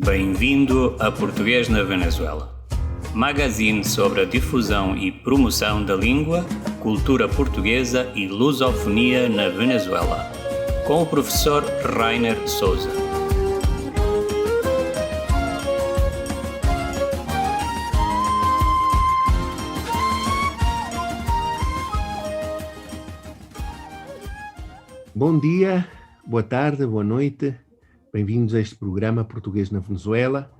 Bem-vindo a Português na Venezuela, magazine sobre a difusão e promoção da língua, cultura portuguesa e lusofonia na Venezuela, com o professor Rainer Souza. Bom dia, boa tarde, boa noite. Bem-vindos a este programa Português na Venezuela,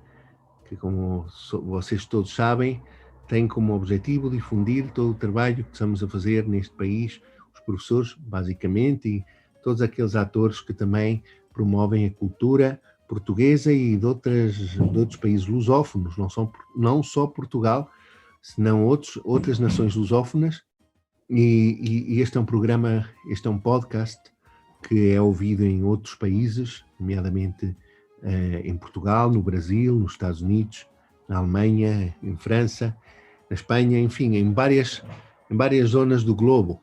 que, como vocês todos sabem, tem como objetivo difundir todo o trabalho que estamos a fazer neste país, os professores, basicamente, e todos aqueles atores que também promovem a cultura portuguesa e de outros países lusófonos, não só Portugal, senão outras nações lusófonas. E este é um programa, este é um podcast que é ouvido em outros países, nomeadamente em Portugal, no Brasil, nos Estados Unidos, na Alemanha, em França, na Espanha, enfim, em várias zonas do globo.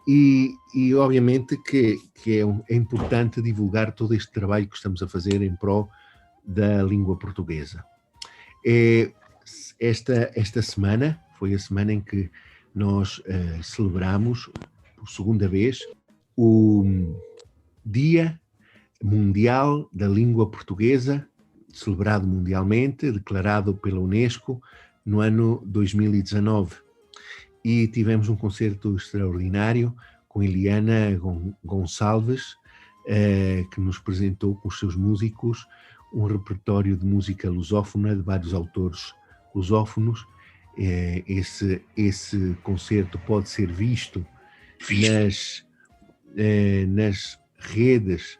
E obviamente que é importante divulgar todo este trabalho que estamos a fazer em prol da língua portuguesa. Esta semana foi a semana em que nós celebramos, por segunda vez, o Dia Mundial da Língua Portuguesa, celebrado mundialmente, declarado pela Unesco no ano 2019. E tivemos um concerto extraordinário com Eliana Gonçalves, que nos apresentou com os seus músicos um repertório de música lusófona de vários autores lusófonos. Esse concerto pode ser visto nas redes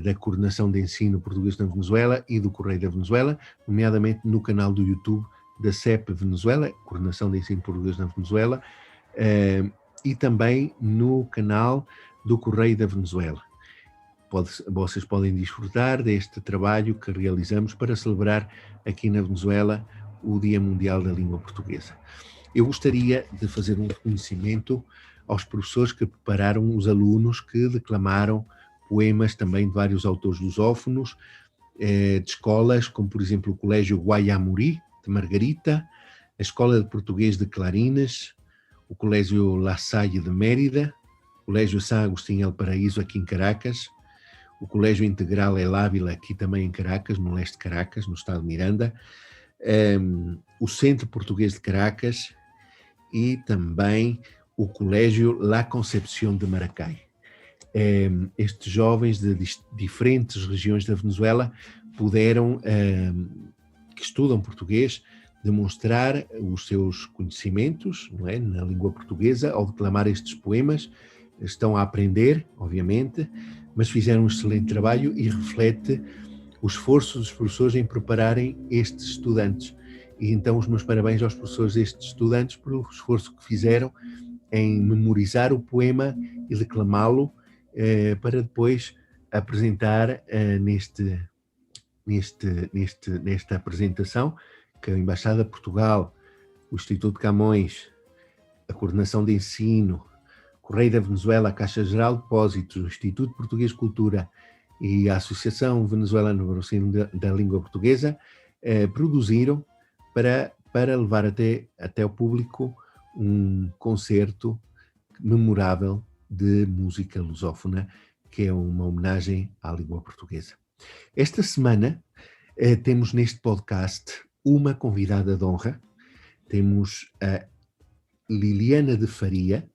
da Coordenação de Ensino Português na Venezuela e do Correio da Venezuela, nomeadamente no canal do YouTube da CEP Venezuela, Coordenação de Ensino Português na Venezuela, e também no canal do Correio da Venezuela. Vocês podem desfrutar deste trabalho que realizamos para celebrar aqui na Venezuela o Dia Mundial da Língua Portuguesa. Eu gostaria de fazer um reconhecimento aos professores que prepararam os alunos que declamaram poemas também de vários autores lusófonos, de escolas, como por exemplo o Colégio Guayamuri, de Margarita, a Escola de Português de Clarinas, o Colégio La Salle de Mérida, o Colégio São Agostinho El Paraíso aqui em Caracas, o Colégio Integral El Ávila aqui também em Caracas, no leste de Caracas, no estado de Miranda, o Centro Português de Caracas e também o Colégio La Concepción de Maracay. Estes jovens de diferentes regiões da Venezuela puderam, que estudam português, demonstrar os seus conhecimentos, não é, na língua portuguesa ao declamar estes poemas. Estão a aprender, obviamente, mas fizeram um excelente trabalho e reflete o esforço dos professores em prepararem estes estudantes. E então os meus parabéns aos professores destes estudantes pelo esforço que fizeram em memorizar o poema e declamá-lo para depois apresentar nesta apresentação que a Embaixada de Portugal, o Instituto Camões, a Coordenação de Ensino, Correio da Venezuela, a Caixa Geral de Depósitos, o Instituto Português de Cultura e a Associação Venezuelana para o Ensino da Língua Portuguesa produziram para levar até ao público um concerto memorável de música lusófona, que é uma homenagem à língua portuguesa. Esta semana temos neste podcast uma convidada de honra. Temos a Liliana de Faria,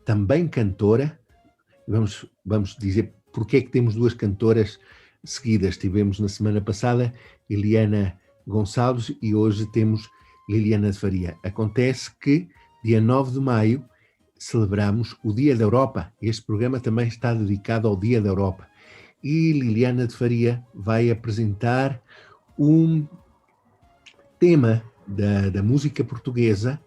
também cantora. Vamos dizer porque é que temos duas cantoras seguidas. Tivemos na semana passada Eliana Gonçalves e hoje temos Liliana de Faria. Acontece que dia 9 de maio celebramos o Dia da Europa. Este programa também está dedicado ao Dia da Europa. E Liliana de Faria vai apresentar um tema da música portuguesa,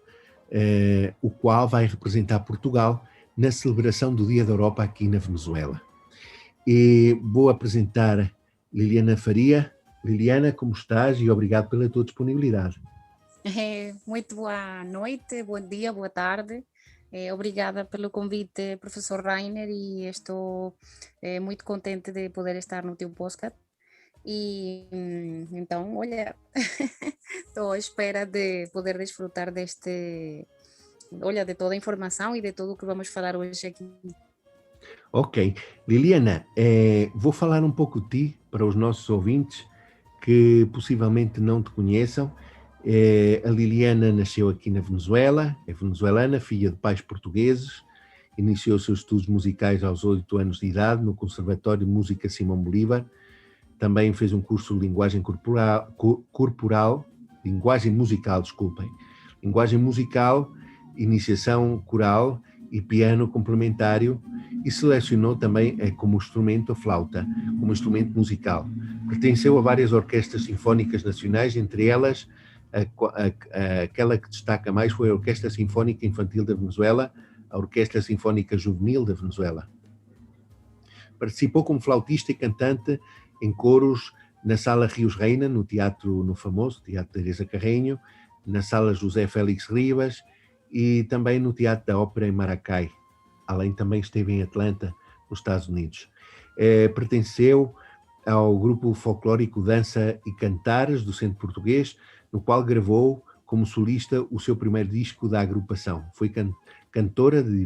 o qual vai representar Portugal na celebração do Dia da Europa aqui na Venezuela. E vou apresentar Liliana Faria. Liliana, como estás? E obrigado pela tua disponibilidade. Muito boa noite, bom dia, boa tarde. Obrigada pelo convite, professor Rainer, e estou muito contente de poder estar no teu podcast. E então, olha, estou à espera de poder desfrutar de toda a informação e de tudo o que vamos falar hoje aqui. Ok. Liliana, vou falar um pouco de ti para os nossos ouvintes que possivelmente não te conheçam. A Liliana nasceu aqui na Venezuela, é venezuelana, filha de pais portugueses, iniciou seus estudos musicais aos 8 anos de idade no Conservatório de Música Simão Bolívar. Também fez um curso de linguagem linguagem musical, desculpem, linguagem musical, iniciação coral e piano complementário, e selecionou também como instrumento a flauta, como instrumento musical. Pertenceu a várias orquestras sinfónicas nacionais, entre elas aquela que destaca mais foi a Orquestra Sinfónica Infantil da Venezuela, a Orquestra Sinfónica Juvenil da Venezuela. Participou como flautista e cantante em coros na Sala Rios Reina, no famoso Teatro Teresa Carreño, na Sala José Félix Rivas e também no Teatro da Ópera em Maracay. Além também esteve em Atlanta, nos Estados Unidos. Pertenceu ao grupo folclórico Dança e Cantares do Centro Português, no qual gravou como solista o seu primeiro disco da agrupação. Foi cantora de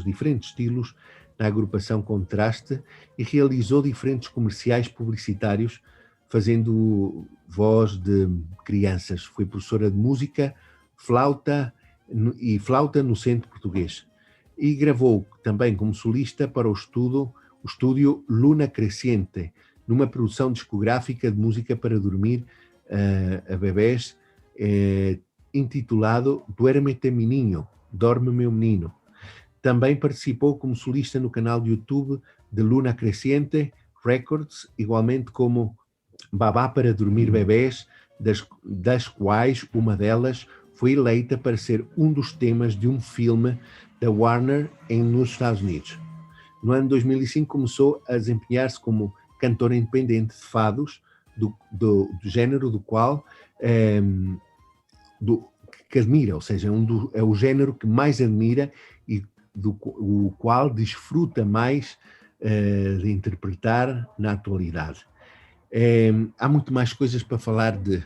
diferentes estilos na agrupação Contraste e realizou diferentes comerciais publicitários fazendo voz de crianças. Foi professora de música, flauta no Centro Português. E gravou também como solista para o estúdio Luna Crescente, numa produção discográfica de música para dormir a bebés, intitulado Duérmete mi niño, Dorme meu menino. Também participou como solista no canal de YouTube de Luna Crescente Records, igualmente como babá para dormir bebés, das quais uma delas foi eleita para ser um dos temas de um filme da Warner nos Estados Unidos. No ano 2005 começou a desempenhar-se como cantora independente de fados, do género do qual que admira, ou seja, é o género que mais admira e o qual desfruta mais de interpretar na atualidade. Há muito mais coisas para falar de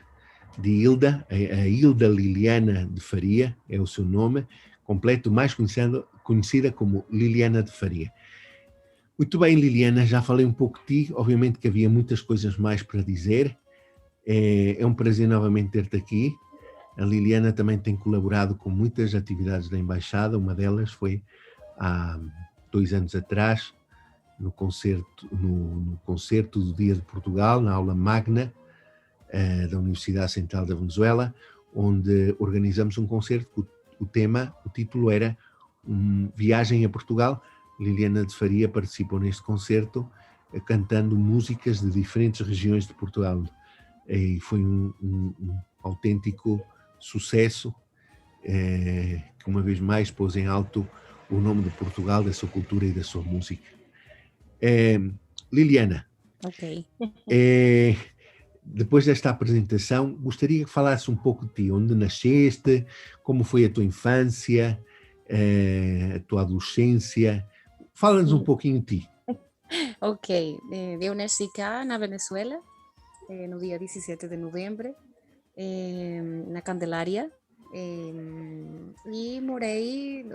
Hilda, a Hilda Liliana de Faria, é o seu nome completo, mais conhecida como Liliana de Faria. Muito bem, Liliana, já falei um pouco de ti, obviamente que havia muitas coisas mais para dizer. É um prazer novamente ter-te aqui. A Liliana também tem colaborado com muitas atividades da Embaixada, uma delas foi há 2 anos atrás, no concerto do Dia de Portugal, na aula magna da Universidade Central da Venezuela, onde organizamos um concerto, o título era Viagem a Portugal. Liliana de Faria participou neste concerto, cantando músicas de diferentes regiões de Portugal. E foi um autêntico sucesso, que uma vez mais pôs em alto o nome de Portugal, da sua cultura e da sua música. Liliana, Ok. depois desta apresentação, gostaria que falasse um pouco de ti, onde nasceste, como foi a tua infância, a tua adolescência. Fala-nos um pouquinho de ti. Ok, eu nasci cá na Venezuela, no dia 17 de novembro, na Candelária, e morei,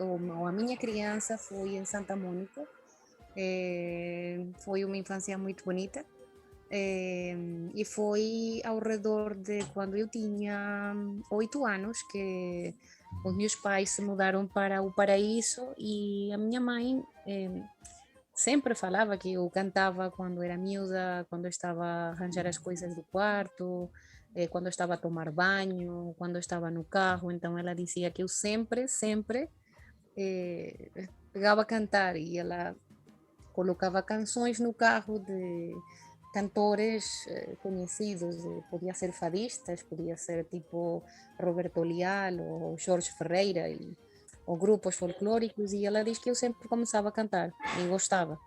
a minha criança foi em Santa Mônica. Foi uma infância muito bonita, e foi ao redor de quando eu tinha 8 anos que os meus pais se mudaram para o Paraíso e a minha mãe sempre falava que eu cantava quando era miúda, quando eu estava a arranjar as coisas do quarto, quando eu estava a tomar banho, quando eu estava no carro. Então ela dizia que eu sempre pegava a cantar, e ela colocava canções no carro de cantores conhecidos, podia ser fadistas, podia ser tipo Roberto Leal ou Jorge Ferreira, ou grupos folclóricos, e ela diz que eu sempre começava a cantar e gostava.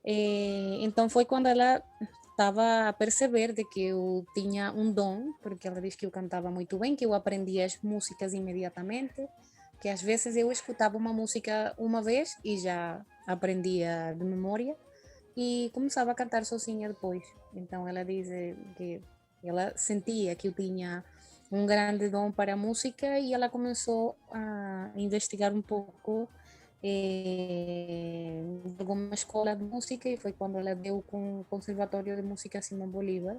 Então foi quando ela estava a perceber de que eu tinha um dom, porque ela diz que eu cantava muito bem, que eu aprendia as músicas imediatamente, que às vezes eu escutava uma música uma vez e já aprendia de memória, e começava a cantar sozinha depois. Então ela diz que ela sentia que eu tinha um grande dom para a música e ela começou a investigar um pouco alguma escola de música e foi quando ela deu com o Conservatório de Música Simão Bolívar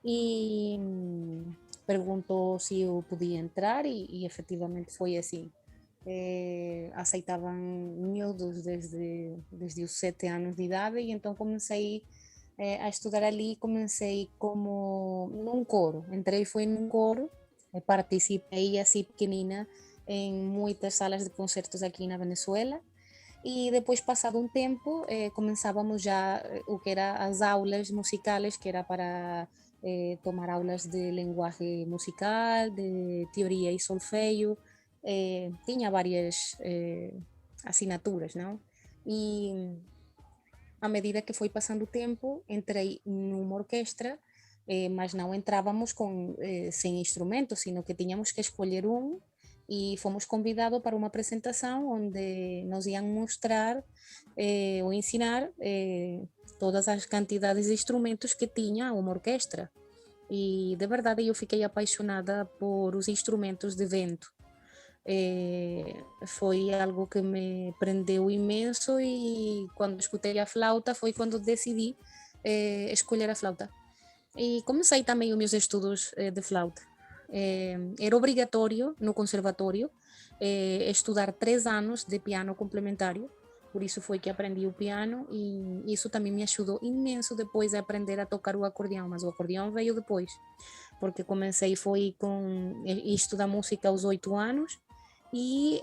e perguntou se eu podia entrar e efetivamente foi assim. Aceitavam miúdos desde os 7 anos de idade e então comecei a estudar ali, comecei como num coro, entrei foi num coro, participei assim pequenina em muitas salas de concertos aqui na Venezuela e depois passado um tempo começávamos já o que era as aulas musicais, que era para tomar aulas de linguagem musical, de teoria e solfeio, tinha várias assinaturas, não? E à medida que foi passando o tempo, entrei numa orquestra, mas não entrávamos sem instrumentos, sino que tínhamos que escolher um e fomos convidados para uma apresentação onde nos iam mostrar ou ensinar todas as quantidades de instrumentos que tinha uma orquestra. E de verdade eu fiquei apaixonada por os instrumentos de vento. Foi algo que me prendeu imenso e quando escutei a flauta foi quando decidi escolher a flauta. E comecei também os meus estudos de flauta. Era obrigatório no conservatório estudar 3 anos de piano complementário, por isso foi que aprendi o piano e isso também me ajudou imenso depois a aprender a tocar o acordeão, mas o acordeão veio depois, porque comecei foi com estudar música aos 8 anos e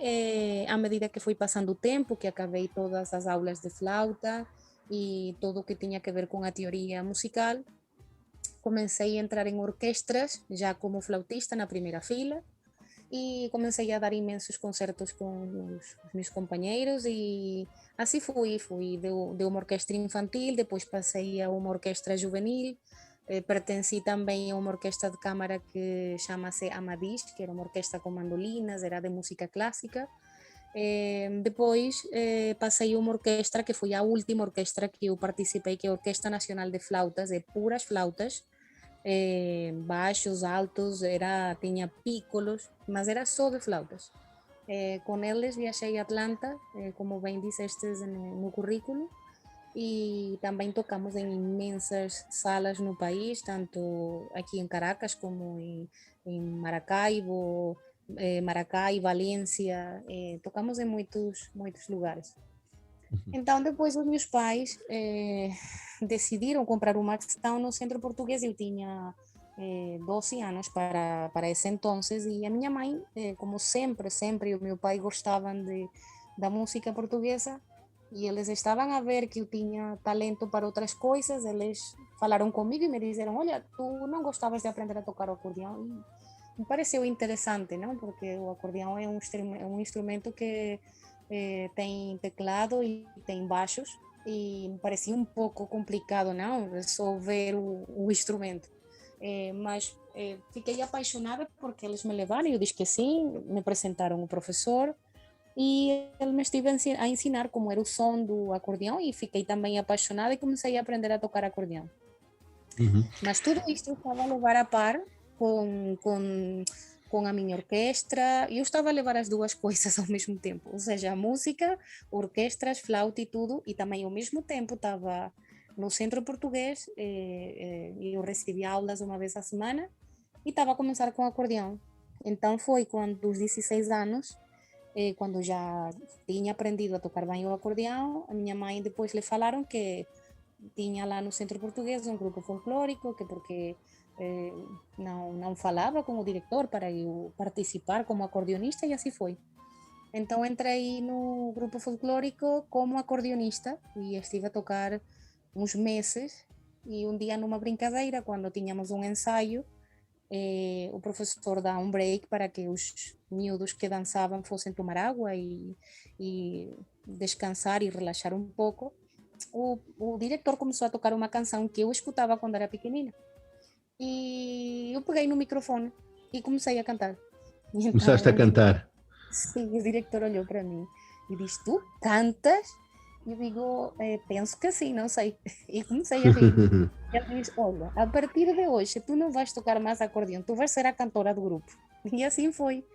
à medida que foi passando o tempo, que acabei todas as aulas de flauta e tudo o que tinha a ver com a teoria musical, comecei a entrar em orquestras já como flautista na primeira fila e comecei a dar imensos concertos com os meus companheiros e assim fui de uma orquestra infantil, depois passei a uma orquestra juvenil, pertenci também a uma orquestra de câmara que chama-se Amadís, que era uma orquestra com mandolinas, era de música clássica. Depois passei a uma orquestra que foi a última orquestra que eu participei, que é a Orquestra Nacional de Flautas, de puras flautas, baixos, altos, tinha pícolos, mas era só de flautas. Com eles viajei a Atlanta, como bem disseste no currículo, e também tocamos em imensas salas no país, tanto aqui em Caracas como em Maracaibo, Maracai, Valência, tocamos em muitos lugares. Então depois os meus pais decidiram comprar uma questão no Centro Português, eu tinha 12 anos para esse entonces e a minha mãe, como sempre o meu pai gostavam da música portuguesa e eles estavam a ver que eu tinha talento para outras coisas, eles falaram comigo e me disseram, olha, tu não gostavas de aprender a tocar o acordeão? E me pareceu interessante, não? Porque o acordeão é um instrumento que tem teclado e tem baixos e me parecia um pouco complicado, não? Só ver o instrumento. Mas fiquei apaixonada porque eles me levaram e eu disse que sim, me apresentaram o professor e ele me esteve a ensinar como era o som do acordeão e fiquei também apaixonada e comecei a aprender a tocar acordeão. Mas tudo isto eu estava a levar a par com a minha orquestra, eu estava a levar as duas coisas ao mesmo tempo, ou seja, a música, orquestras, flauta e tudo, e também ao mesmo tempo estava no Centro Português, eu recebia aulas uma vez a semana e estava a começar com acordeão. Então foi quando, dos 16 anos, quando já tinha aprendido a tocar bem o acordeão, a minha mãe depois lhe falaram que tinha lá no Centro Português um grupo folclórico, que porque não falava com o diretor para eu participar como acordeonista e assim foi. Então entrei no grupo folclórico como acordeonista e estive a tocar uns meses e um dia numa brincadeira, quando tínhamos um ensaio, o professor dá um break para que os miúdos que dançavam fossem tomar água e descansar e relaxar um pouco. O diretor começou a tocar uma canção que eu escutava quando era pequenina e eu peguei no microfone e comecei a cantar. Então, começaste a cantar? Sim, o diretor olhou para mim e disse, tu cantas? Eu digo, penso que sim, não sei. E comecei a rir. Ele diz, olha, a partir de hoje tu não vais tocar mais acordeão, tu vais ser a cantora do grupo. E assim foi.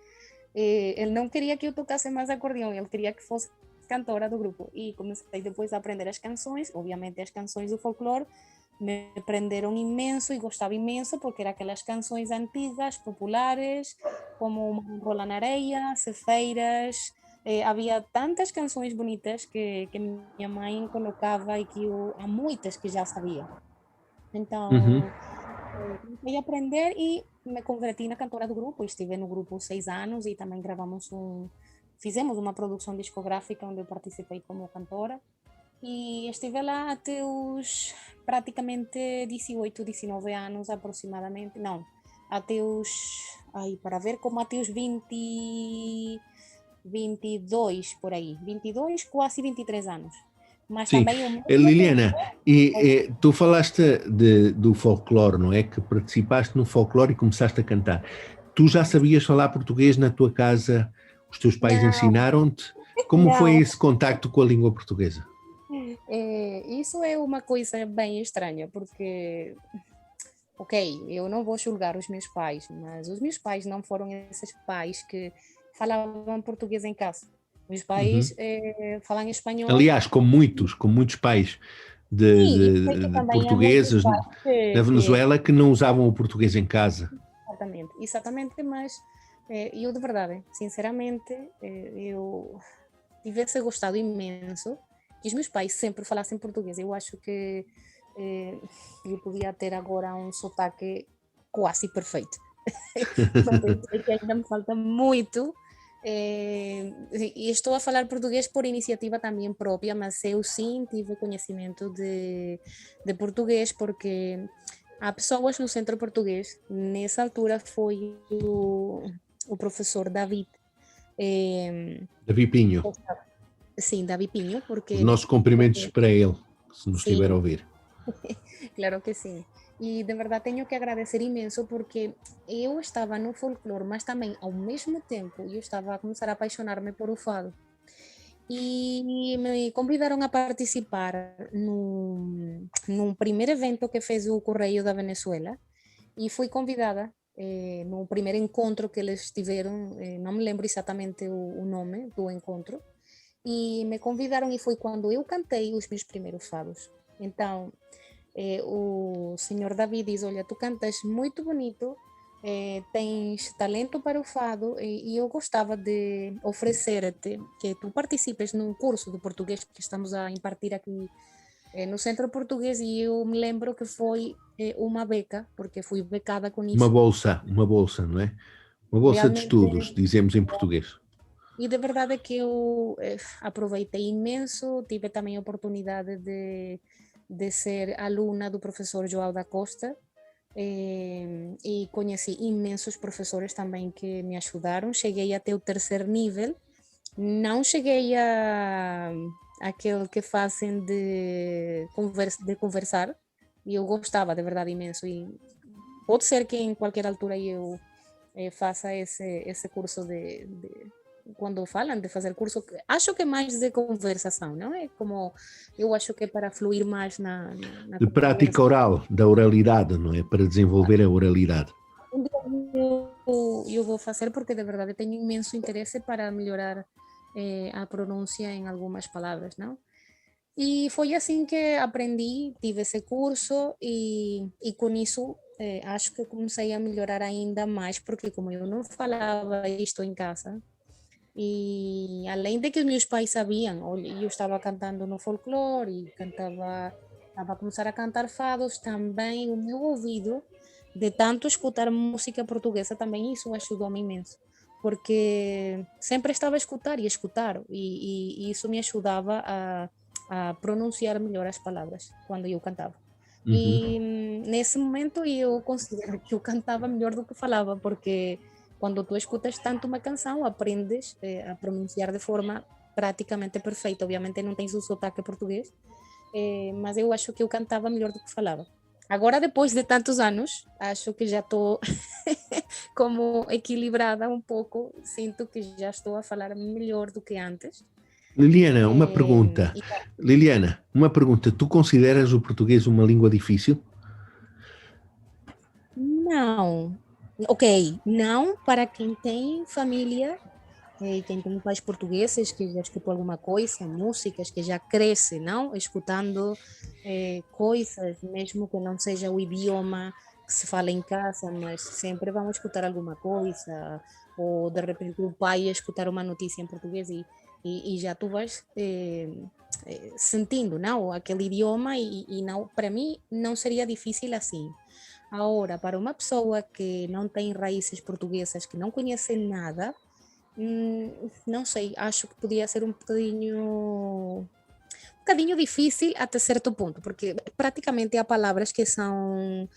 Ele não queria que eu tocasse mais acordeão, ele queria que fosse cantora do grupo. E comecei depois a aprender as canções, obviamente as canções do folclore, me prenderam imenso e gostava imenso porque eram aquelas canções antigas, populares, como Uma Rola na Areia, Cefeiras. Havia tantas canções bonitas que minha mãe colocava e que há muitas que já sabia. Uhum. Então, comecei a aprender e me converti na cantora do grupo. Estive no grupo 6 anos e também fizemos uma produção discográfica onde eu participei como cantora. E estive lá até os praticamente 18, 19 anos aproximadamente. Não, até os, para ver, como até os 22 por aí. 22, quase 23 anos. Mas Sim, também o mesmo Liliana, tempo. tu falaste do folclore, não é? Que participaste no folclore e começaste a cantar. Tu já sabias falar português na tua casa? Os teus pais Não, ensinaram-te? Como foi não. esse contacto com a língua portuguesa? Isso é uma coisa bem estranha, porque, ok, eu não vou julgar os meus pais, mas os meus pais não foram esses pais que falavam português em casa. Meus Uhum. pais falam espanhol. Aliás, com muitos pais Sim, eu sei que de também há muitos portugueses pais na Venezuela que não usavam o português em casa. exatamente, mas eu de verdade, sinceramente, eu tivesse gostado imenso que os meus pais sempre falassem português. Eu acho que eu podia ter agora um sotaque quase perfeito. Mas eu sei que ainda me falta muito. E estou a falar português por iniciativa também própria, mas eu sim tive conhecimento de português porque há pessoas no centro português. Nessa altura foi o professor David. Davi Pinho, Sim, David Pinho, os porque nossos cumprimentos para ele, se nos estiver a sim, ouvir. claro que sim. E de verdade tenho que agradecer imenso porque eu estava no folclore, mas também ao mesmo tempo eu estava a começar a apaixonar-me por o fado. E me convidaram a participar num primeiro evento que fez o Correio da Venezuela e fui convidada no primeiro encontro que eles tiveram, não me lembro exatamente o nome do encontro, e me convidaram e foi quando eu cantei os meus primeiros fados. Então, o senhor David diz, olha, tu cantas muito bonito, tens talento para o fado e eu gostava de oferecer-te que tu participes num curso de português que estamos a impartir aqui no Centro Português e eu me lembro que foi uma beca, porque fui becada com isso. Uma bolsa, não é? Uma bolsa de Realmente, estudos, dizemos em português. e de verdade que eu aproveitei imenso, tive também a oportunidade de ser aluna do professor João da Costa, e conheci imensos professores também que me ajudaram. Cheguei até o terceiro nível, não cheguei a aquele que fazem de conversar, e eu gostava de verdade imenso. E pode ser que em qualquer altura eu faça esse curso quando falam de fazer curso, acho que é mais de conversação, não é? Como eu acho que é para fluir mais na De prática conversa. oral, da oralidade, não é? Para desenvolver a oralidade. Um dia eu vou fazer porque de verdade tenho imenso interesse para melhorar a pronúncia em algumas palavras, não? E foi assim que aprendi, tive esse curso e com isso acho que comecei a melhorar ainda mais, porque como eu não falava isto em casa, e além de que os meus pais sabiam, olha, eu estava cantando no folclore e estava a começar a cantar fados, também o meu ouvido, de tanto escutar música portuguesa, também isso ajudou-me imenso, porque sempre estava a escutar, e isso me ajudava a pronunciar melhor as palavras quando eu cantava. Uhum. E nesse momento eu considero que eu cantava melhor do que falava, porque quando tu escutas tanto uma canção, aprendes a pronunciar de forma praticamente perfeita. Obviamente não tens o sotaque português, mas eu acho que eu cantava melhor do que falava. Agora, depois de tantos anos, acho que já estou como equilibrada um pouco, sinto que já estou a falar melhor do que antes, Liliana, uma Eh, pergunta. e Liliana, uma pergunta. Tu consideras o português uma língua difícil? não, ok, não para quem tem família, quem tem pais portugueses, que já escutou alguma coisa, músicas, que já cresce, não? Escutando coisas, mesmo que não seja o idioma que se fala em casa, mas sempre vamos escutar alguma coisa, ou de repente o pai escutar uma notícia em português e já tu vais sentindo, não? Aquele idioma e não, para mim não seria difícil assim. Agora, para uma pessoa que não tem raízes portuguesas, que não conhece nada, não sei, acho que podia ser um bocadinho difícil até certo ponto, porque praticamente há palavras que são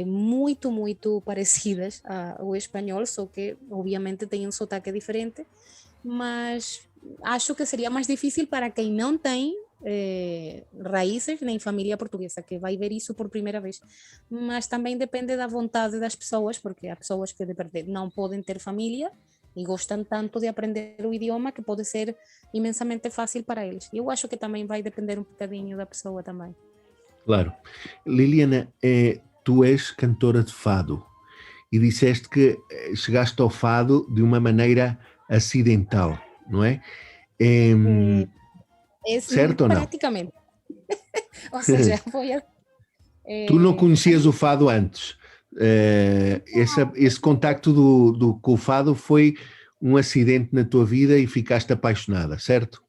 muito, muito parecidas ao espanhol, só que obviamente tem um sotaque diferente, mas acho que seria mais difícil para quem não tem raízes nem família portuguesa, que vai ver isso por primeira vez. Mas também depende da vontade das pessoas, porque há pessoas que de verdade não podem ter família e gostam tanto de aprender o idioma que pode ser imensamente fácil para eles. Eu acho que também vai depender um bocadinho da pessoa também. Claro. Liliana, tu és cantora de fado e disseste que chegaste ao fado de uma maneira acidental, não é? Eh, Certo ou não? Prácticamente. O sea, voy a... Tu não a conhecias mí, o fado antes. Esse contacto com o fado foi um acidente na tua vida e ficaste apaixonada, certo?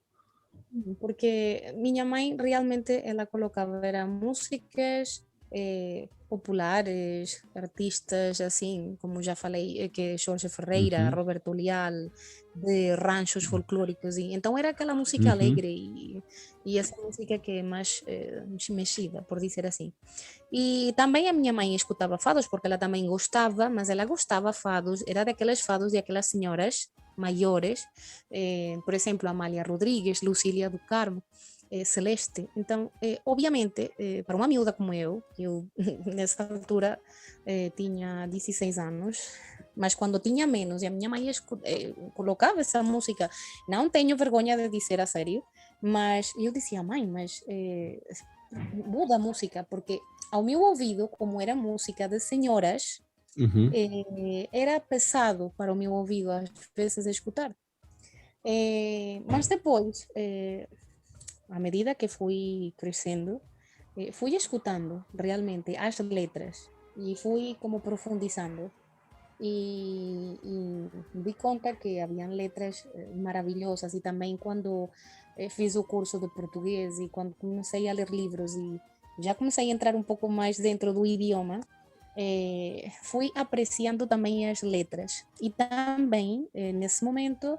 porque minha mãe realmente ela colocava era músicas populares, artistas assim, como já falei, que Jorge Ferreira, Uhum, Roberto Leal, de ranchos folclóricos, e então era aquela música uhum, alegre e essa música que é mais mexida, por dizer assim. E também a minha mãe escutava fados, porque ela também gostava, mas ela gostava fados, era daquelas fados de aquelas senhoras maiores, por exemplo, Amália Rodrigues, Lucília do Carmo, Celeste. Então, obviamente, para uma miúda como eu nessa altura tinha 16 anos, mas quando tinha menos, e a minha mãe colocava essa música, não tenho vergonha de dizer a sério, mas eu dizia, mãe, mas muda a música, porque ao meu ouvido, como era música de senhoras, uhum, era pesado para o meu ouvido às vezes escutar. Mas depois, à medida que fui crescendo, fui escutando realmente as letras e fui como profundizando. E me di conta que haviam letras maravilhosas e também quando fiz o curso de português e quando comecei a ler livros e já comecei a entrar um pouco mais dentro do idioma, fui apreciando também as letras e também nesse momento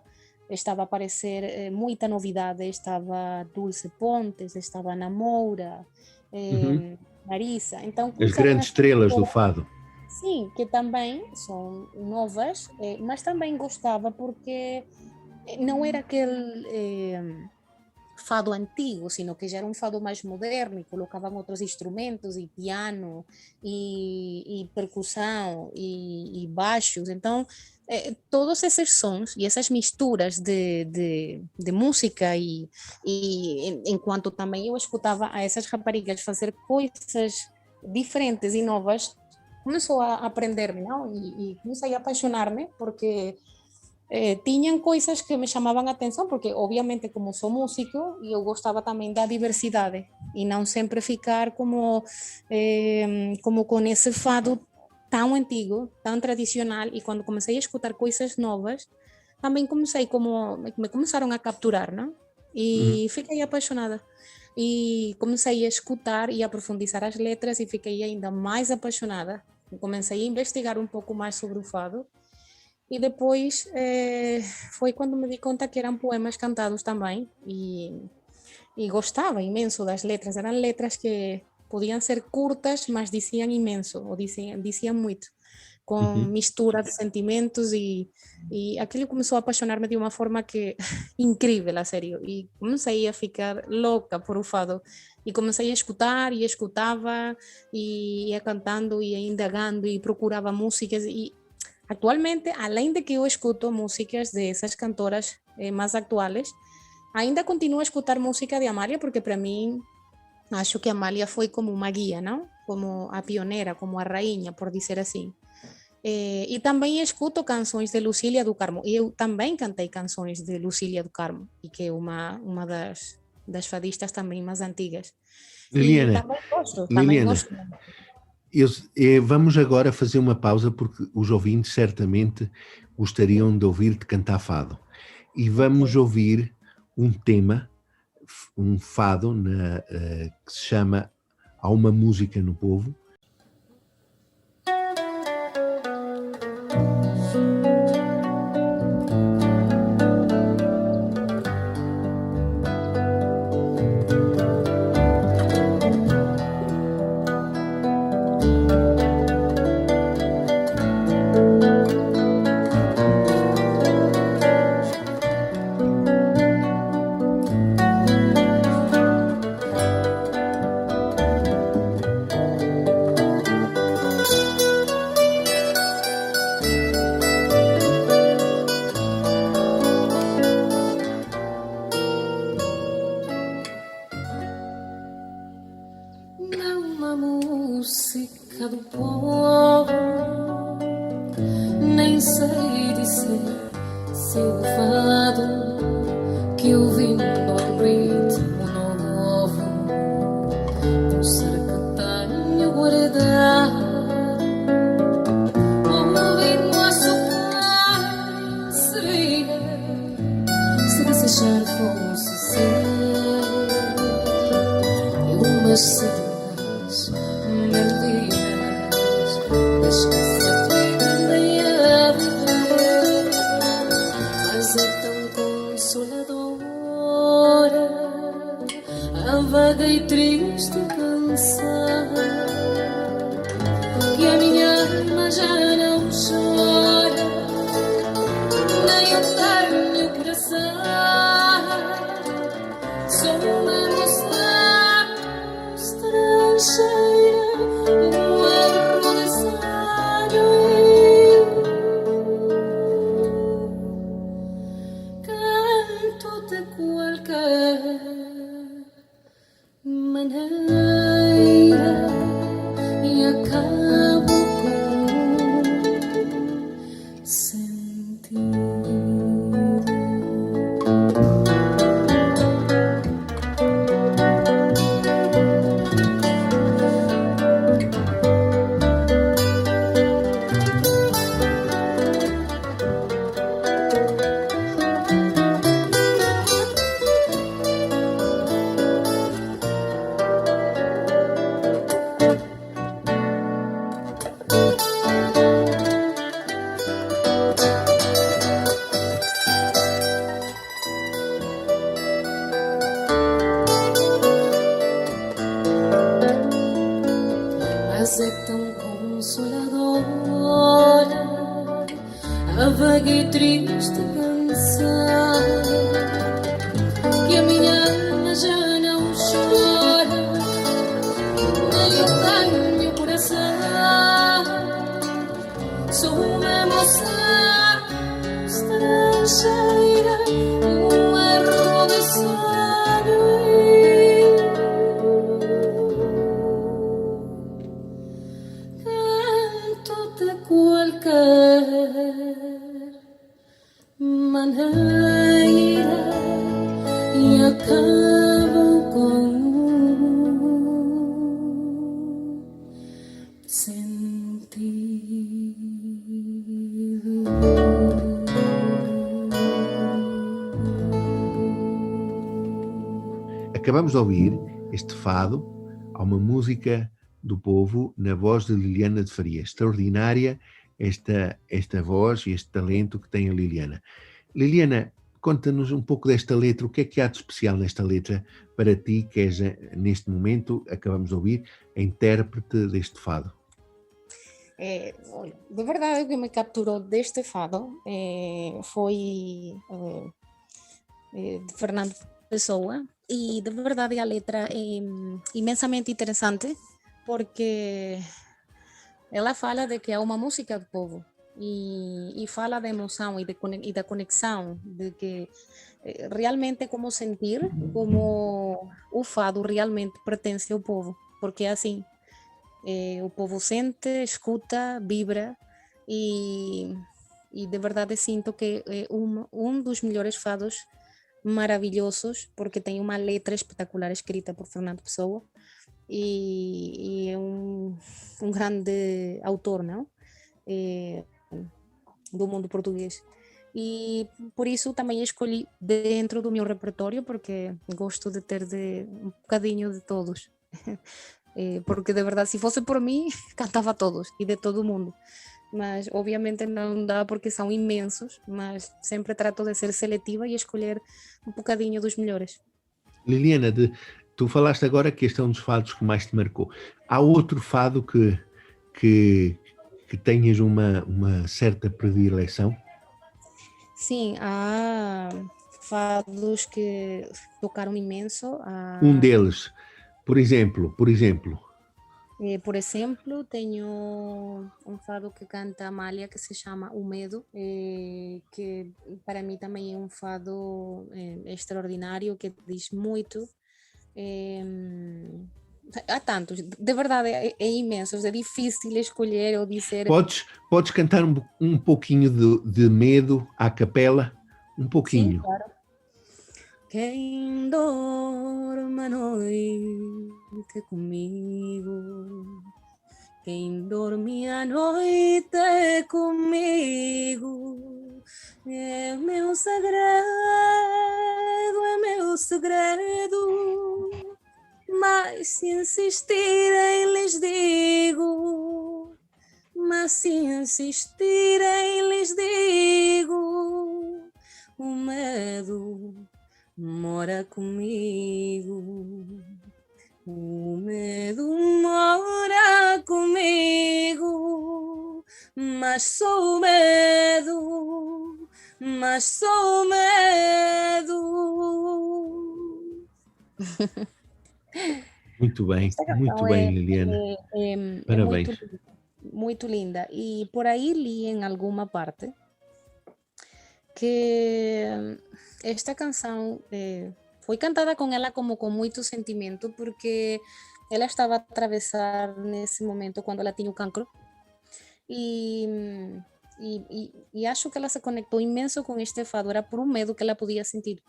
estava a aparecer muita novidade, estava Dulce Pontes, estava Ana Moura, uhum. Marisa, então As começaram a grandes estrelas do fado. sim, que também são novas, mas também gostava porque não era aquele fado antigo, sino que já era um fado mais moderno e colocavam outros instrumentos e piano e percussão e baixos. Então, todos esses sons e essas misturas de música enquanto também eu escutava a essas raparigas fazer coisas diferentes e novas, começou a aprender-me, não? E comecei a apaixonar-me porque tinham coisas que me chamavam a atenção, porque obviamente como sou músico, eu gostava também da diversidade e não sempre ficar como com esse fado tão antigo, tão tradicional, e quando comecei a escutar coisas novas, também comecei como, me começaram a capturar, não? Uhum. E fiquei apaixonada. E comecei a escutar e a profundizar as letras e fiquei ainda mais apaixonada. Comecei a investigar um pouco mais sobre o fado e depois foi quando me di conta que eram poemas cantados também e gostava imenso das letras. Eram letras que podiam ser curtas, mas diziam imenso, ou diziam muito, com Uhum. mistura de sentimentos e aquilo começou a apaixonar-me de uma forma que incrível, a sério. E comecei a ficar louca por o fado. E comecei a escutar e escutava e ia cantando e ia indagando e procurava músicas e actualmente, além de que eu escuto músicas de esas cantoras más actuales, Ainda continuo a escutar música de Amália, porque para mim, acho que Amália foi como uma guia, não? Como a pioneira, como a rainha, por dizer assim. E também escuto canções de Lucília do Carmo. E eu também cantei canções de Lucília do Carmo, e que é uma das fadistas também mais antigas. E Liliana, também gosto, também Liliana, gosto. vamos agora fazer uma pausa porque os ouvintes certamente gostariam de ouvir-te cantar fado. E vamos ouvir um tema, um fado, que se chama Há uma Música no Povo. Música do povo, nem sei dizer se o fado que ouvindo ao ritmo novo do ser que tenho guardado, ouvindo a socar seria se desejar fosse ser umas seguidas melodias das que se aprendem a viver, mas é tão consoladora a vaga e triste canção que a minha alma já não chora, nem eu tenho coração. Sou uma moça estrangeira, um erro de sonho. Canto de qualquer maneira e acabo com sentido. Mas é tão consoladora a vaga e triste canção que a minha alma já não chora, nem eu tenho coração. Sou uma moça estrangeira, um erro de sonho. Canto de qualquer maneira e acabo com Acabamos de ouvir este fado, Há uma Música do Povo, na voz de Liliana de Faria. Extraordinária esta voz e este talento que tem a Liliana. Liliana, conta-nos um pouco desta letra, o que é que há de especial nesta letra para ti, que és, neste momento, acabamos de ouvir, a intérprete deste fado? Olha, de verdade o que me capturou deste fado foi de Fernando Pessoa, e de verdade a letra é imensamente interessante porque ela fala de que é uma música do povo e fala da emoção e da conexão de que realmente é como sentir como o fado realmente pertence ao povo, porque é assim, o povo sente, escuta, vibra e, e de verdade sinto que é um dos melhores fados maravilhosos, porque tem uma letra espetacular escrita por Fernando Pessoa e é um grande autor, não? Eh, do mundo português. E por isso também escolhi dentro do meu repertório, porque gosto de ter um bocadinho de todos. Porque de verdade, se fosse por mim, cantava todos e de todo o mundo. Mas obviamente não dá porque são imensos, mas sempre trato de ser seletiva e escolher um bocadinho dos melhores. Liliana, tu falaste agora que este é um dos fados que mais te marcou. Há outro fado que, que tenhas uma certa predileção? Sim, há fados que tocaram imenso. Um deles, por exemplo. Por exemplo, tenho um fado que canta Amália que se chama O Medo, que para mim também é um fado extraordinário, que diz muito. Há tantos, de verdade é imensos, é difícil escolher ou dizer. Podes cantar um pouquinho de Medo à capela? Um Sim, pouquinho. claro. Quem dorme a noite comigo, quem dorme a noite comigo, é meu segredo, é meu segredo. Mas se insistirem, lhes digo, mas se insistirem, lhes digo, o medo mora comigo. O medo mora comigo, mas sou medo, mas sou medo. Muito bem, Esta muito canção bem, Liliana. é muito, Parabéns. muito linda. E por aí li em alguma parte que esta canção foi cantada com ela como com muito sentimento, porque ela estava a atravessar nesse momento quando ela tinha o cancro. E, e acho que ela se conectou imenso com este fado, era por um medo que ela podia sentir.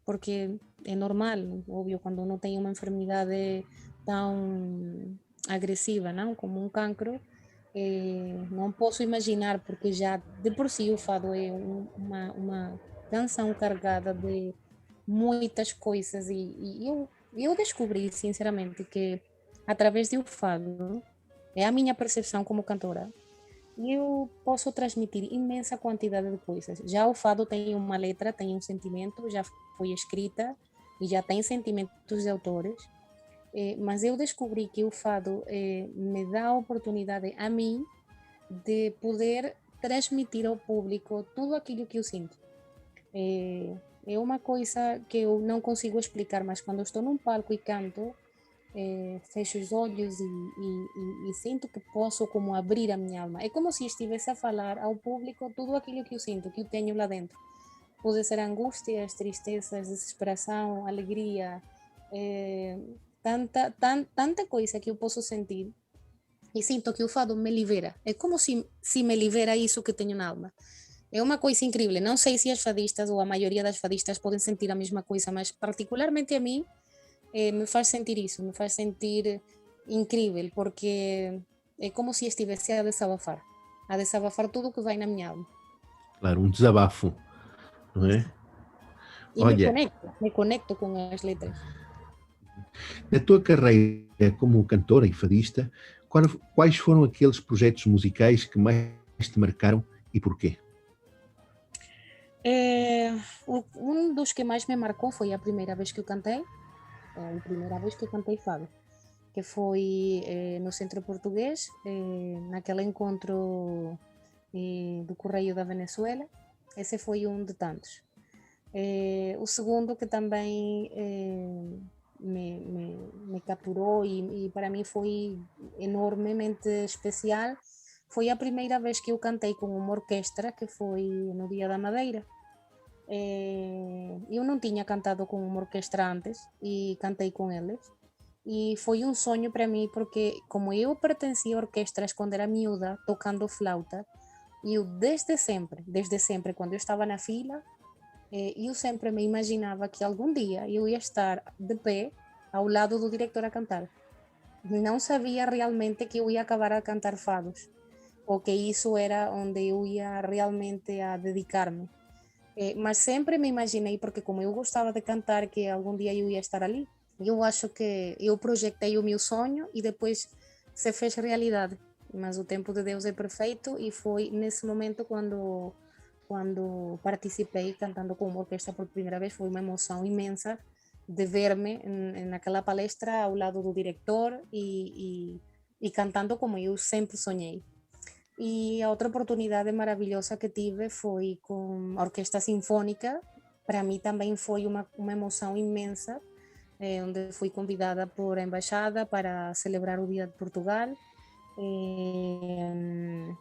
Porque é normal, óbvio, quando uno tem uma enfermidade tão agressiva, não? Como um cancro, não posso imaginar, porque já de por si o fado é uma canção carregada de muitas coisas e eu descobri, sinceramente, que através do fado, é a minha percepção como cantora, e eu posso transmitir imensa quantidade de coisas. Já o fado tem uma letra, tem um sentimento, já foi escrita e já tem sentimentos de autores, mas eu descobri que o fado me dá a oportunidade a mim de poder transmitir ao público tudo aquilo que eu sinto. É uma coisa que eu não consigo explicar, mas quando eu estou num palco e canto, fecho os olhos e sinto que posso como abrir a minha alma. É como se estivesse a falar ao público tudo aquilo que eu sinto, que eu tenho lá dentro. Pode ser angústias, tristezas, desesperação, alegria, tanta coisa que eu posso sentir e sinto que o fado me libera. É como se me libera isso que tenho na alma. É uma coisa incrível. Não sei se as fadistas ou a maioria das fadistas podem sentir a mesma coisa, mas particularmente a mim me faz sentir isso, me faz sentir incrível, porque é como se estivesse a desabafar tudo que vai na minha alma. Claro, um desabafo, não é? E Olha, me conecto com as letras. na tua carreira como cantora e fadista, quais foram aqueles projetos musicais que mais te marcaram e porquê? Um dos que mais me marcou foi a primeira vez que eu cantei, fado, que foi no Centro Português, naquele encontro do Correio da Venezuela. Esse foi um de tantos. O segundo que também me capturou e para mim foi enormemente especial foi a primeira vez que eu cantei com uma orquestra, que foi no Dia da Madeira. Eu não tinha cantado com uma orquestra antes e cantei com eles. E foi um sonho para mim, porque como eu pertencia a orquestras quando era miúda, tocando flauta, eu desde sempre, quando eu estava na fila, eu sempre me imaginava que algum dia eu ia estar de pé ao lado do diretor a cantar. Não sabia realmente que eu ia acabar a cantar fados, ou que isso era onde eu ia realmente a dedicar-me. Mas sempre me imaginei, porque como eu gostava de cantar, que algum dia eu ia estar ali. Eu acho que eu projetei o meu sonho e depois se fez realidade. Mas o tempo de Deus é perfeito e foi nesse momento quando participei cantando com uma orquestra por primeira vez. Foi uma emoção imensa de ver-me naquela palestra ao lado do diretor e cantando como eu sempre sonhei. E a outra oportunidade maravilhosa que tive foi com a Orquestra Sinfónica. Para mim também foi uma emoção imensa, onde fui convidada por a Embaixada para celebrar o Dia de Portugal,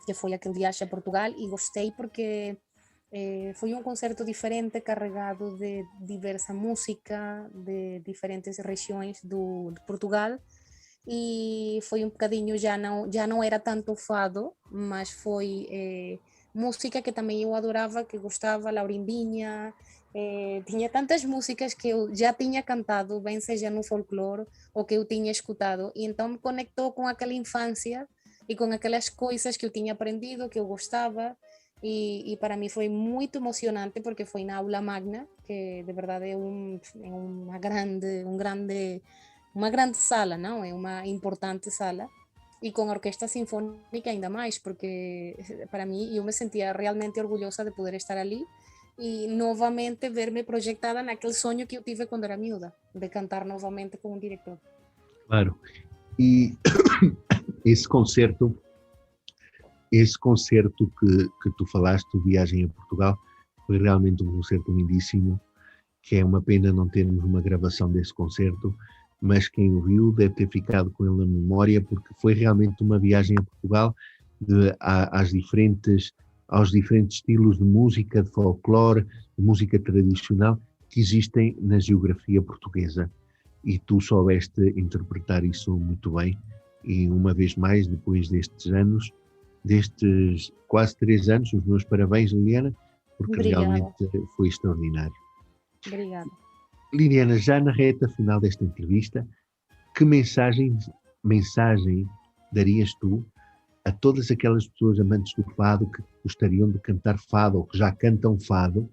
que foi aquele viagem a Portugal, e gostei porque foi um concerto diferente, carregado de diversa música de diferentes regiões de Portugal, e foi um bocadinho, já não era tanto fado, mas foi música que também eu adorava, que gostava, Laurindinha, tinha tantas músicas que eu já tinha cantado, bem seja no folclore ou que eu tinha escutado, e então me conectou com aquela infância e com aquelas coisas que eu tinha aprendido, que eu gostava, e para mim foi muito emocionante porque foi na aula magna, que de verdade é uma grande sala, não? É uma importante sala. E com a Orquestra Sinfónica ainda mais, porque para mim eu me sentia realmente orgulhosa de poder estar ali e novamente ver-me projetada naquele sonho que eu tive quando era miúda, de cantar novamente com um diretor. Claro. E esse concerto que tu falaste, o Viagem a Portugal, foi realmente um concerto lindíssimo, que é uma pena não termos uma gravação desse concerto, mas quem o viu deve ter ficado com ele na memória, porque foi realmente uma viagem a Portugal aos diferentes estilos de música, de folclore, de música tradicional que existem na geografia portuguesa. E tu soubeste interpretar isso muito bem, e uma vez mais, depois destes quase 3 anos, os meus parabéns, Liliana, porque Obrigada. realmente foi extraordinário. Obrigada. Liliana, já na reta final desta entrevista, que mensagem darias tu a todas aquelas pessoas amantes do fado que gostariam de cantar fado ou que já cantam fado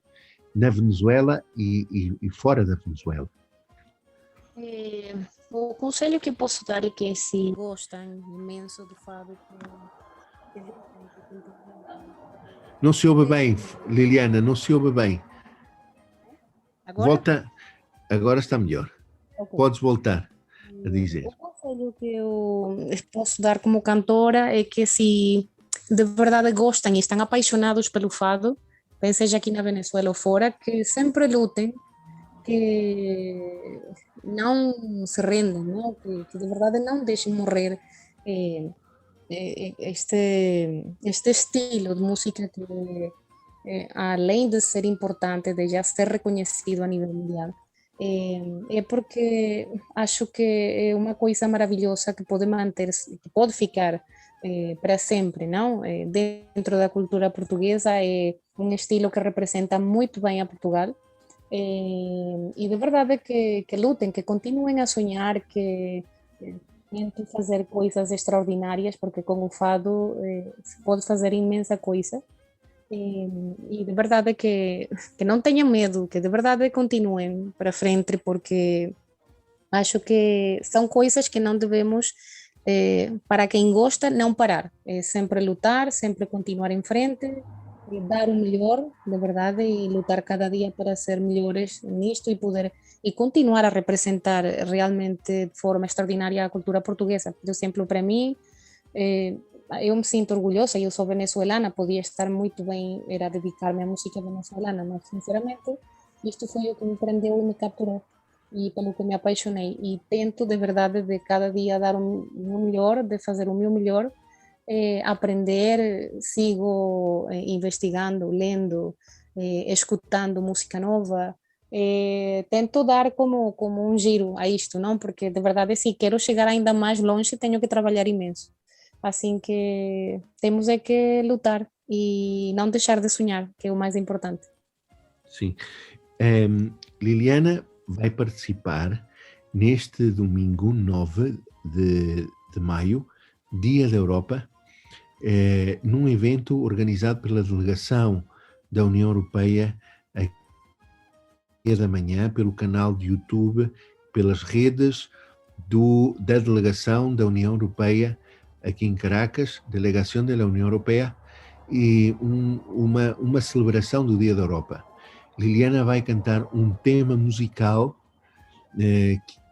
na Venezuela e fora da Venezuela? O conselho que posso dar é que se gostam imenso do fado, Não se ouve bem, Liliana, não se ouve bem. agora? Volta, agora está melhor. Okay. Podes voltar a dizer. O conselho que eu posso dar como cantora é que se de verdade gostam e estão apaixonados pelo fado, bem seja aqui na Venezuela ou fora, que sempre lutem, que não se rendam, não? Que de verdade não deixem morrer este estilo de música que, além de ser importante, de já ser reconhecido a nível mundial, é porque acho que é uma coisa maravilhosa que pode manter-se, que pode ficar para sempre, não? Dentro da cultura portuguesa é um estilo que representa muito bem a Portugal, e de verdade que lutem, que continuem a sonhar, que tentem fazer coisas extraordinárias, porque com o fado se pode fazer imensa coisa. E de verdade que não tenham medo, que de verdade continuem para frente, porque acho que são coisas que não devemos, para quem gosta, não parar. É sempre lutar, sempre continuar em frente, dar o melhor, de verdade, e lutar cada dia para ser melhores nisto e continuar a representar realmente de forma extraordinária a cultura portuguesa. Por exemplo, para mim, eu me sinto orgulhosa, eu sou venezuelana, podia estar muito bem, era dedicar-me à música venezuelana, mas sinceramente isto foi o que me prendeu e me capturou e pelo que me apaixonei, e tento de verdade de cada dia dar o meu melhor, de fazer o meu melhor, aprender, sigo investigando, lendo, escutando música nova. Tento dar como um giro a isto, não? Porque de verdade, se quero chegar ainda mais longe, tenho que trabalhar imenso. Assim que temos é que lutar e não deixar de sonhar, que é o mais importante. Sim. Liliana vai participar neste domingo 9 de maio, Dia da Europa, num evento organizado pela delegação da União Europeia da manhã, pelo canal de YouTube, pelas redes da delegação da União Europeia aqui em Caracas, delegação da União Europeia, e uma celebração do Dia da Europa. Liliana vai cantar um tema musical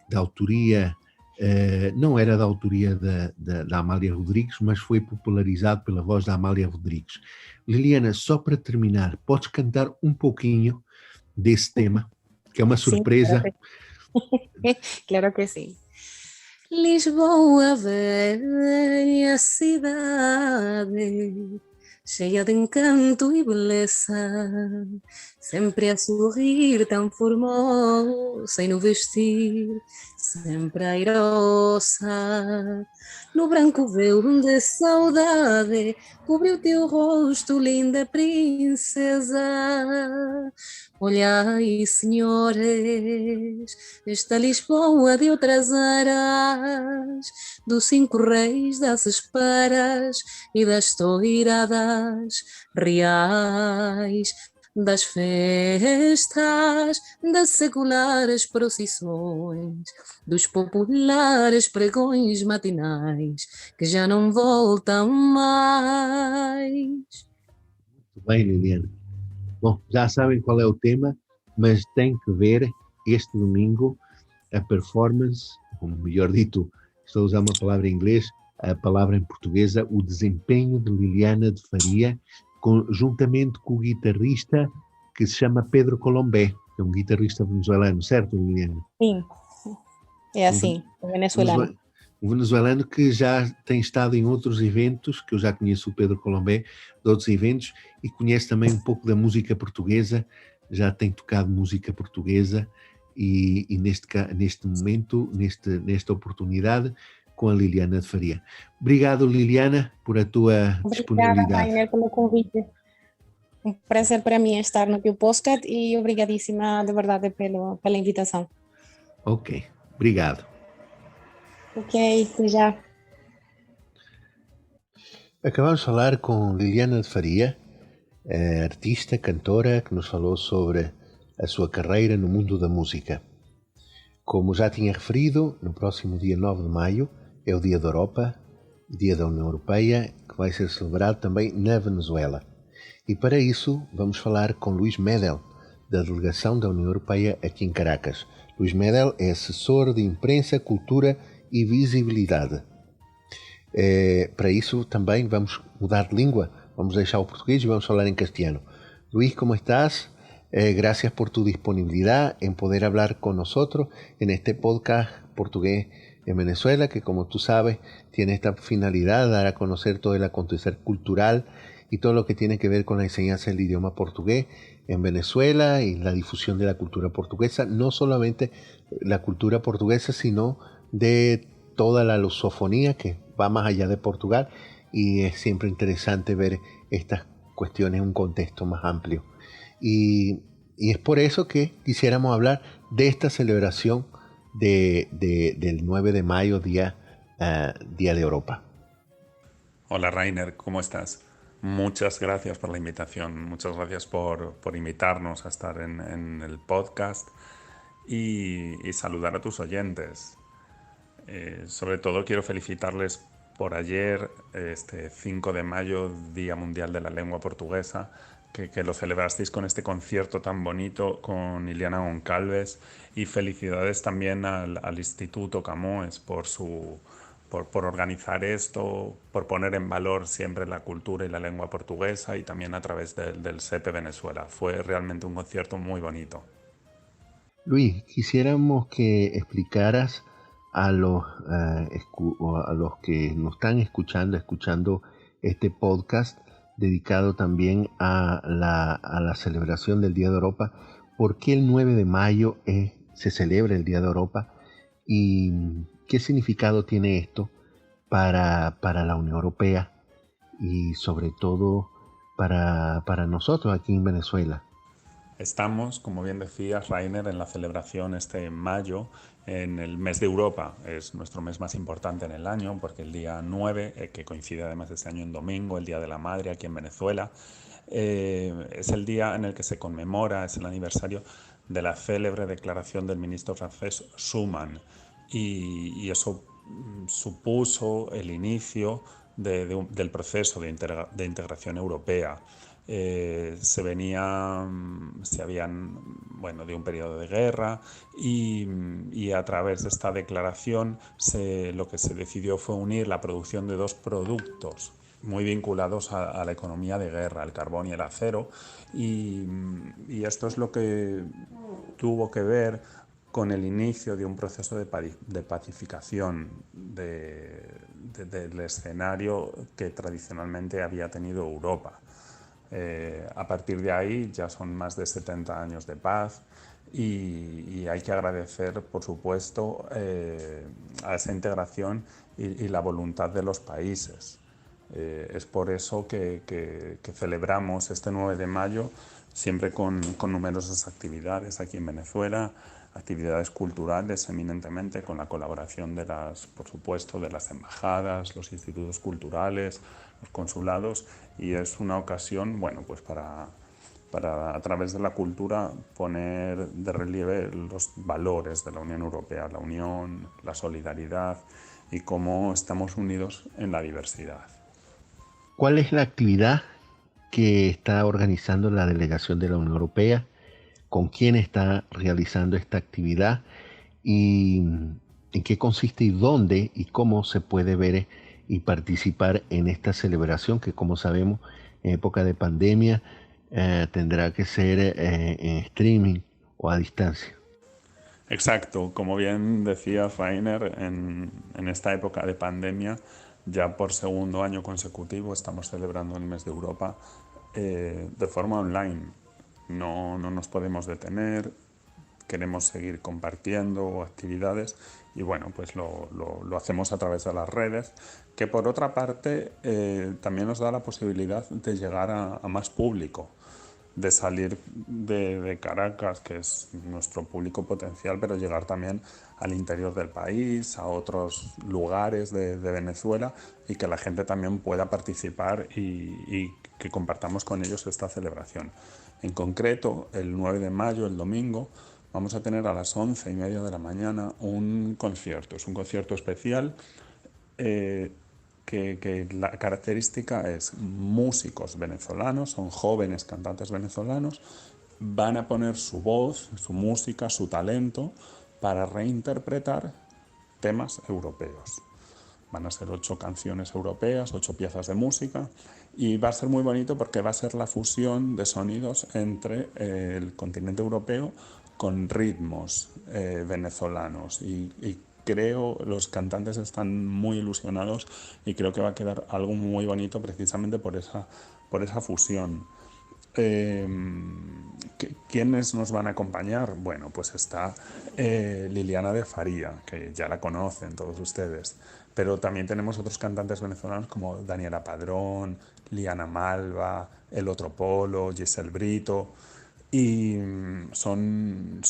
da autoria, não era da autoria da Amália Rodrigues, mas foi popularizado pela voz da Amália Rodrigues. Liliana, só para terminar, podes cantar um pouquinho desse tema, que é uma surpresa? Sim, claro que sim. Lisboa, velha cidade, cheia de encanto e beleza, sempre a sorrir tão formosa e no vestir sempre airosa. No branco véu de saudade cobriu teu rosto, linda princesa. Olhai, senhores, esta Lisboa de outras eras, dos 5 reis, das esperas e das toiradas reais, das festas, das seculares procissões, dos populares pregões matinais, que já não voltam mais. Muito bem, Liliana. Bom, já sabem qual é o tema, mas tem que ver este domingo a performance, ou melhor dito, estou a usar uma palavra em inglês, a palavra em portuguesa, o desempenho de Liliana de Faria, juntamente com o guitarrista que se chama Pedro Colombé, que é um guitarrista venezuelano, certo, Liliana? Sim, é assim, venezuelano. Um venezuelano que já tem estado em outros eventos, que eu já conheço o Pedro Colombé, de outros eventos, e conhece também um pouco da música portuguesa, já tem tocado música portuguesa, e neste momento, nesta oportunidade, com a Liliana de Faria. Obrigado, Liliana, por a tua disponibilidade. Obrigada, Rainer, pelo convite. Um prazer para mim estar no teu podcast e obrigadíssima, de verdade, pela invitação. Ok, obrigado. Ok, até já. Acabamos de falar com Liliana de Faria, artista, cantora, que nos falou sobre a sua carreira no mundo da música. Como já tinha referido, no próximo dia 9 de maio é o Dia da Europa, Dia da União Europeia, que vai ser celebrado também na Venezuela. E para isso vamos falar com Luís Medel, da delegação da União Europeia aqui em Caracas. Luís Medel é assessor de imprensa, cultura e visibilidade. Para isso também vamos mudar de língua, vamos deixar o português y vamos falar en castellano. Luis, ¿cómo estás? Gracias por tu disponibilidad en poder hablar con nosotros en este podcast portugués en Venezuela, que como tú sabes tiene esta finalidad de dar a conocer todo el acontecer cultural y todo lo que tiene que ver con la enseñanza del idioma portugués en Venezuela y la difusión de la cultura portuguesa, no solamente la cultura portuguesa, sino de toda la lusofonía que va más allá de Portugal, y es siempre interesante ver estas cuestiones en un contexto más amplio. Y es por eso que quisiéramos hablar de esta celebración del 9 de mayo, Día de Europa. Hola Rainer, ¿cómo estás? Muchas gracias por la invitación, muchas gracias por invitarnos a estar en el podcast y saludar a tus oyentes. Sobre todo quiero felicitarles por ayer, este 5 de mayo, Día Mundial de la Lengua Portuguesa, que lo celebrasteis con este concierto tan bonito con Iliana Goncalves, y felicidades también al Instituto Camões por organizar esto, por poner en valor siempre la cultura y la lengua portuguesa, y también a través del CEPE Venezuela. Fue realmente un concierto muy bonito. Luis, quisiéramos que explicaras a los que nos están escuchando este podcast, dedicado también a la celebración del Día de Europa. ¿Por qué el 9 de mayo se celebra el Día de Europa? ¿Y qué significado tiene esto para la Unión Europea y sobre todo para nosotros aquí en Venezuela? Estamos, como bien decías, Rainer, en la celebración en mayo, en el mes de Europa. Es nuestro mes más importante en el año porque el día 9, que coincide además este año en domingo, el Día de la Madre aquí en Venezuela, es el día en el que se conmemora, es el aniversario de la célebre declaración del ministro francés Schuman. Y eso supuso el inicio del proceso de integración europea. Se habían, bueno, de un periodo de guerra y a través de esta declaración lo que se decidió fue unir la producción de dos productos muy vinculados a la economía de guerra, el carbón y el acero, y esto es lo que tuvo que ver con el inicio de un proceso de pacificación del escenario que tradicionalmente había tenido Europa. A partir de ahí ya son más de 70 años de paz y hay que agradecer, por supuesto, a esa integración y la voluntad de los países. Es por eso que celebramos este 9 de mayo siempre con numerosas actividades aquí en Venezuela, actividades culturales eminentemente con la colaboración por supuesto, de las embajadas, los institutos culturales, los consulados, y es una ocasión, bueno, pues para a través de la cultura poner de relieve los valores de la Unión Europea, la unión, la solidaridad y cómo estamos unidos en la diversidad. ¿Cuál es la actividad que está organizando la delegación de la Unión Europea? ¿Con quién está realizando esta actividad? ¿Y en qué consiste y dónde y cómo se puede ver y participar en esta celebración que, como sabemos, en época de pandemia tendrá que ser en streaming o a distancia? Exacto, como bien decía Rainer, en esta época de pandemia, ya por segundo año consecutivo estamos celebrando el mes de Europa de forma online. No nos podemos detener, queremos seguir compartiendo actividades y bueno, pues lo hacemos a través de las redes, que por otra parte también nos da la posibilidad de llegar a más público, de salir de Caracas, que es nuestro público potencial, pero llegar también al interior del país, a otros lugares de Venezuela, y que la gente también pueda participar y que compartamos con ellos esta celebración. En concreto, el 9 de mayo, el domingo, vamos a tener a las 11:30 de la mañana un concierto. Es un concierto especial que la característica es músicos venezolanos, son jóvenes cantantes venezolanos, van a poner su voz, su música, su talento para reinterpretar temas europeos. Van a ser 8 canciones europeas, 8 piezas de música, y va a ser muy bonito porque va a ser la fusión de sonidos entre el continente europeo con ritmos venezolanos y creo los cantantes están muy ilusionados y creo que va a quedar algo muy bonito precisamente por esa fusión. ¿Quiénes nos van a acompañar? Bueno, pues está Liliana de Faría, que ya la conocen todos ustedes, pero también tenemos otros cantantes venezolanos como Daniela Padrón, Liana Malva, El Otro Polo, Giselle Brito, y son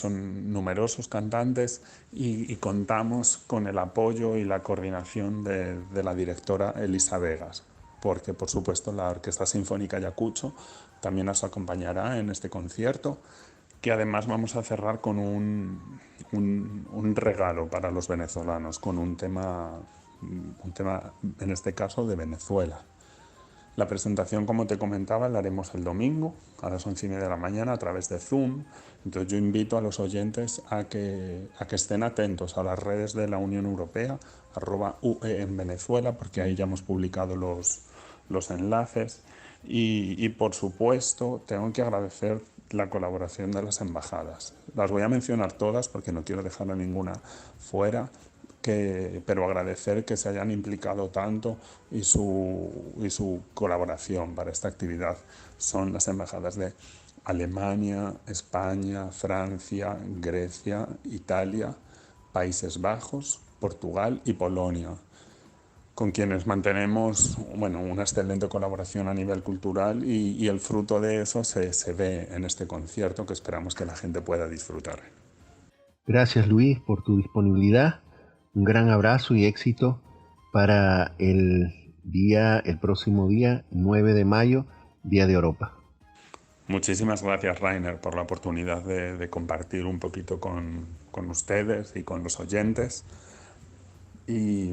numerosos cantantes y contamos con el apoyo y la coordinación de la directora Elisa Vegas, porque por supuesto la Orquesta Sinfónica Ayacucho también nos acompañará en este concierto, que además vamos a cerrar con un regalo para los venezolanos, con un tema en este caso de Venezuela. La presentación, como te comentaba, la haremos el domingo a las 11:30 de la mañana a través de Zoom. Entonces yo invito a los oyentes a que estén atentos a las redes de la Unión Europea, @UE en Venezuela, porque ahí ya hemos publicado los enlaces. Y por supuesto, tengo que agradecer la colaboración de las embajadas. Las voy a mencionar todas porque no quiero dejar a ninguna fuera. pero agradecer que se hayan implicado tanto y su colaboración para esta actividad son las embajadas de Alemania, España, Francia, Grecia, Italia, Países Bajos, Portugal y Polonia, con quienes mantenemos una excelente colaboración a nivel cultural y el fruto de eso se ve en este concierto que esperamos que la gente pueda disfrutar. Gracias, Luis, por tu disponibilidad. Un gran abrazo y éxito para el próximo día 9 de mayo, Día de Europa. Muchísimas gracias, Rainer, por la oportunidad de compartir un poquito con ustedes y con los oyentes. Y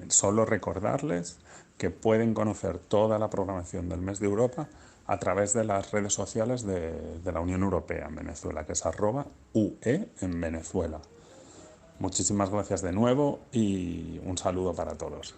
solo recordarles que pueden conocer toda la programación del Mes de Europa a través de las redes sociales de la Unión Europea en Venezuela, que es @UE en Venezuela. Muchísimas gracias de nuevo y un saludo para todos.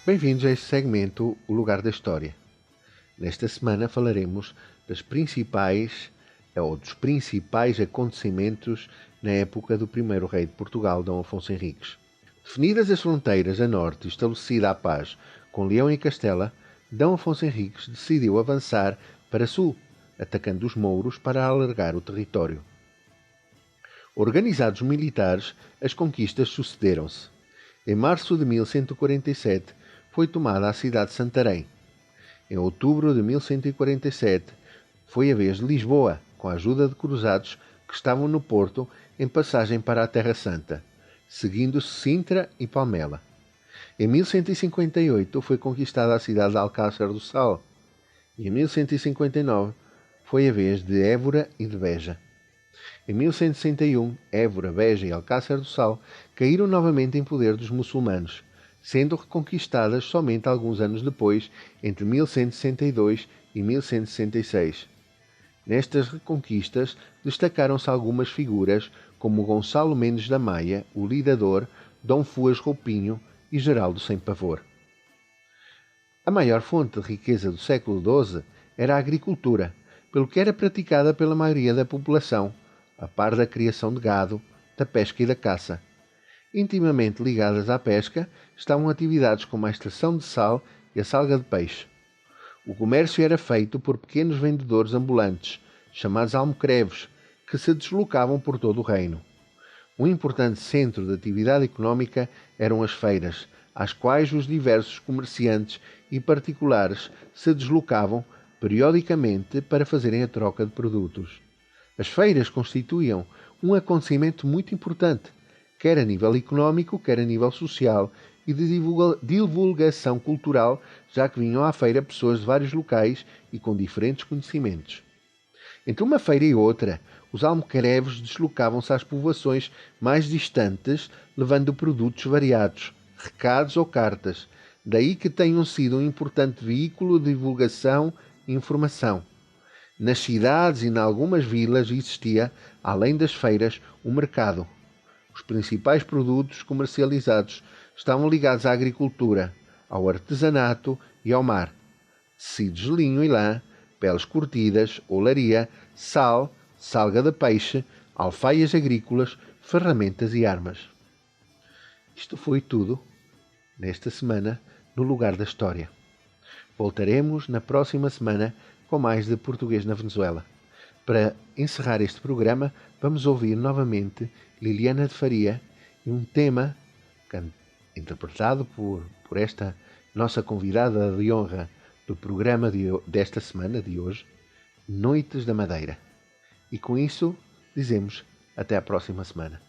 Bem-vindos a este segmento, O Lugar da História. Nesta semana falaremos dos principais acontecimentos na época do primeiro rei de Portugal, Dom Afonso Henriques. Definidas as fronteiras a norte e estabelecida a paz com Leão e Castela, Dom Afonso Henriques decidiu avançar para sul, atacando os mouros para alargar o território. Organizados militares, as conquistas sucederam-se. Em março de 1147, foi tomada a cidade de Santarém. Em outubro de 1147, foi a vez de Lisboa, com a ajuda de cruzados que estavam no porto em passagem para a Terra Santa, seguindo-se Sintra e Palmela. Em 1158 foi conquistada a cidade de Alcácer do Sal, e em 1159 foi a vez de Évora e de Beja. Em 1161, Évora, Beja e Alcácer do Sal caíram novamente em poder dos muçulmanos, sendo reconquistadas somente alguns anos depois, entre 1162 e 1166. Nestas reconquistas destacaram-se algumas figuras como Gonçalo Mendes da Maia, o lidador, Dom Fuas Roupinho e Geraldo Sem Pavor. A maior fonte de riqueza do século XII era a agricultura, pelo que era praticada pela maioria da população, a par da criação de gado, da pesca e da caça. Intimamente ligadas à pesca estavam atividades como a extração de sal e a salga de peixe. O comércio era feito por pequenos vendedores ambulantes, chamados almocreves, que se deslocavam por todo o reino. Um importante centro de atividade económica eram as feiras, às quais os diversos comerciantes e particulares se deslocavam periodicamente para fazerem a troca de produtos. As feiras constituíam um acontecimento muito importante, quer a nível económico, quer a nível social e de divulgação cultural, já que vinham à feira pessoas de vários locais e com diferentes conhecimentos. Entre uma feira e outra, os almocreves deslocavam-se às povoações mais distantes, levando produtos variados, recados ou cartas, daí que tenham sido um importante veículo de divulgação e informação. Nas cidades e em algumas vilas existia, além das feiras, um mercado. Os principais produtos comercializados estavam ligados à agricultura, ao artesanato e ao mar. Tecidos de linho e lã, peles curtidas, olaria, sal, salga de peixe, alfaias agrícolas, ferramentas e armas. Isto foi tudo nesta semana no Lugar da História. Voltaremos na próxima semana com mais de Português na Venezuela. Para encerrar este programa, vamos ouvir novamente Liliana de Faria e um tema interpretado por esta nossa convidada de honra do programa desta semana, de hoje, Noites da Madeira. E com isso, dizemos até à próxima semana.